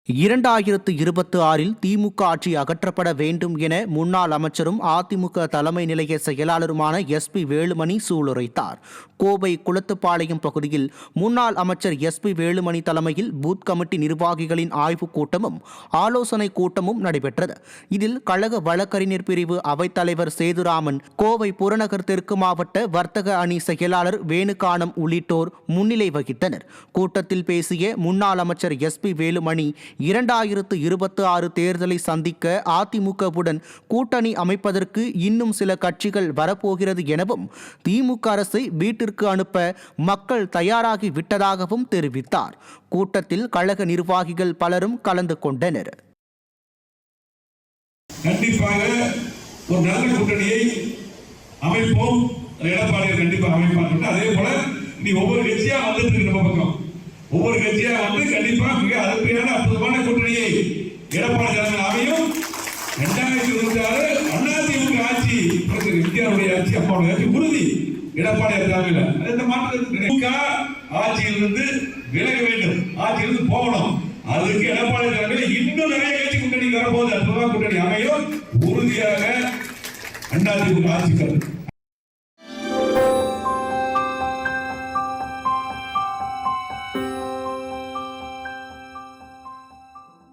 2026 திமுக ஆட்சி அகற்றப்பட வேண்டும் என முன்னாள் அமைச்சரும் அதிமுக தலைமை நிலைய செயலாளருமான SP வேலுமணி சூளுரைத்தார். கோவை குளத்துப்பாளையம் பகுதியில் முன்னாள் அமைச்சர் SP வேலுமணி தலைமையில் பூத் கமிட்டி நிர்வாகிகளின் ஆய்வுக் கூட்டமும் ஆலோசனை கூட்டமும் நடைபெற்றது. இதில் கழக வழக்கறிஞர் பிரிவு அவைத்தலைவர் சேதுராமன், கோவை புறநகர் தெற்கு மாவட்ட வர்த்தக அணி செயலாளர் வேணுகானம் உள்ளிட்டோர் முன்னிலை வகித்தனர். கூட்டத்தில் பேசிய முன்னாள் அமைச்சர் SP வேலுமணி, 2026 தேர்தலை சந்திக்க அதிமுகவுடன் கூட்டணி அமைப்பதற்கு இன்னும் சில கட்சிகள் வரப்போகிறது எனவும், திமுக அரசை வீட்டிற்கு அனுப்ப மக்கள் தயாராகி விட்டதாகவும் தெரிவித்தார். கூட்டத்தில் கழக நிர்வாகிகள் பலரும் கலந்து கொண்டனர். கண்டிப்பாக ஒரு நல்ல கூட்டணியை அமைப்போம். எடப்பாடி கண்டிப்பாக அமைப்பாங்க. அதே போல நீ ஒவ்வொரு கட்சியா வந்துட்டு நம்ம பக்கம் ஒவ்வொரு கட்சியா வந்து கண்டிப்பா மிக அருமையான அற்புதமான கூட்டணியை எடப்பாடி தலைமையில் அமையும். 2026 அதிமுக ஆட்சி, இந்தியாவுடைய ஆட்சி, அப்பாவுடைய ஆட்சி உறுதி. எடப்பாடி தலைமையில் இந்த மாற்றத்திற்கு ஆட்சியிலிருந்து விலக வேண்டும், ஆட்சியிலிருந்து போகணும். அதுக்கு எடப்பாடி தலைமையில் இன்னும் நிறைய கட்சி கூட்டணி வரப்போது. அற்புதமான கூட்டணி அமையும். உறுதியாக அதிமுக ஆட்சி